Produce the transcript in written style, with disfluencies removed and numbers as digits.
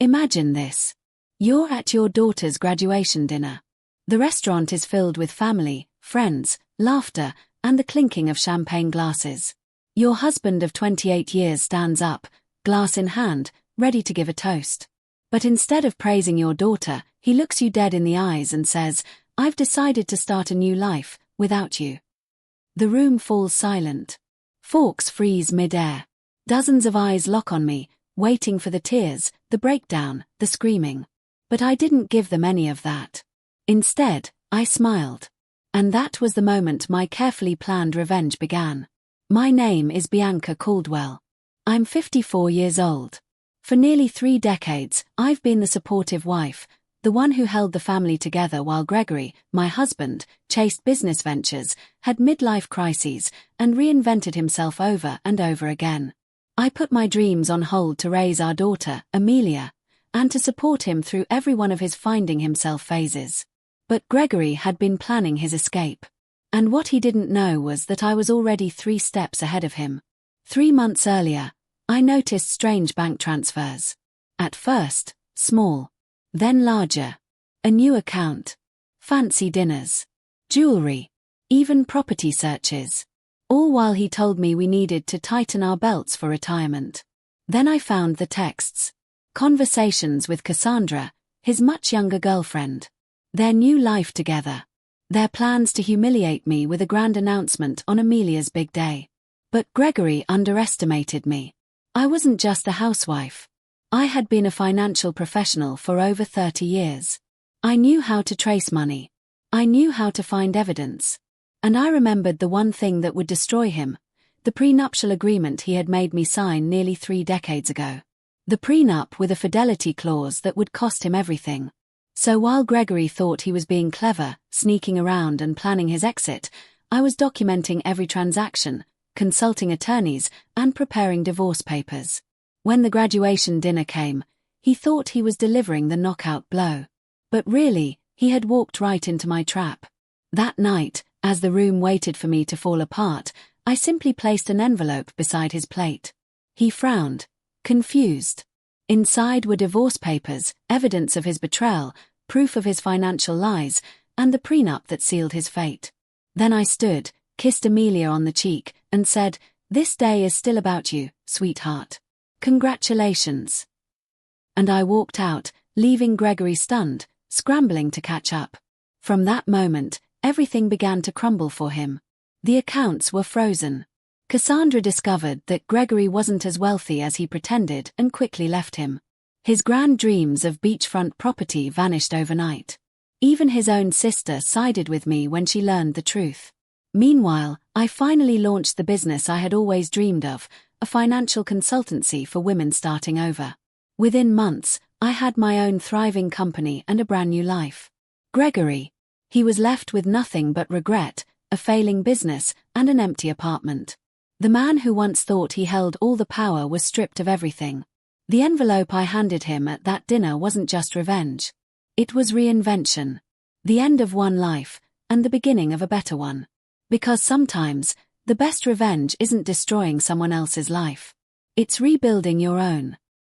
Imagine this. You're at your daughter's graduation dinner. The restaurant is filled with family, friends, laughter, and the clinking of champagne glasses. Your husband of 28 years stands up, glass in hand, ready to give a toast. But instead of praising your daughter, he looks you dead in the eyes and says, "I've decided to start a new life, without you." The room falls silent. Forks freeze mid-air. Dozens of eyes lock on me, waiting for the tears, the breakdown, the screaming. But I didn't give them any of that. Instead, I smiled. And that was the moment my carefully planned revenge began. My name is Bianca Caldwell. I'm 54 years old. For nearly 3 decades, I've been the supportive wife, the one who held the family together while Gregory, my husband, chased business ventures, had midlife crises, and reinvented himself over and over again. I put my dreams on hold to raise our daughter, Amelia, and to support him through every one of his finding himself phases. But Gregory had been planning his escape. And what he didn't know was that I was already 3 steps ahead of him. 3 months earlier, I noticed strange bank transfers. At first, small. Then larger. A new account. Fancy dinners. Jewelry. Even property searches. All while he told me we needed to tighten our belts for retirement. Then I found the texts. Conversations with Cassandra, his much younger girlfriend. Their new life together. Their plans to humiliate me with a grand announcement on Amelia's big day. But Gregory underestimated me. I wasn't just a housewife. I had been a financial professional for over 30 years. I knew how to trace money. I knew how to find evidence. And I remembered the one thing that would destroy him, the prenuptial agreement he had made me sign nearly 3 decades ago. The prenup with a fidelity clause that would cost him everything. So while Gregory thought he was being clever, sneaking around and planning his exit, I was documenting every transaction, consulting attorneys, and preparing divorce papers. When the graduation dinner came, he thought he was delivering the knockout blow. But really, he had walked right into my trap. That night, as the room waited for me to fall apart, I simply placed an envelope beside his plate. He frowned, confused. Inside were divorce papers, evidence of his betrayal, proof of his financial lies, and the prenup that sealed his fate. Then I stood, kissed Amelia on the cheek, and said, "This day is still about you, sweetheart. Congratulations." And I walked out, leaving Gregory stunned, scrambling to catch up. From that moment, everything began to crumble for him. The accounts were frozen. Cassandra discovered that Gregory wasn't as wealthy as he pretended and quickly left him. His grand dreams of beachfront property vanished overnight. Even his own sister sided with me when she learned the truth. Meanwhile, I finally launched the business I had always dreamed of, a financial consultancy for women starting over. Within months, I had my own thriving company and a brand new life. Gregory. He was left with nothing but regret, a failing business, and an empty apartment. The man who once thought he held all the power was stripped of everything. The envelope I handed him at that dinner wasn't just revenge. It was reinvention. The end of one life, and the beginning of a better one. Because sometimes, the best revenge isn't destroying someone else's life. It's rebuilding your own.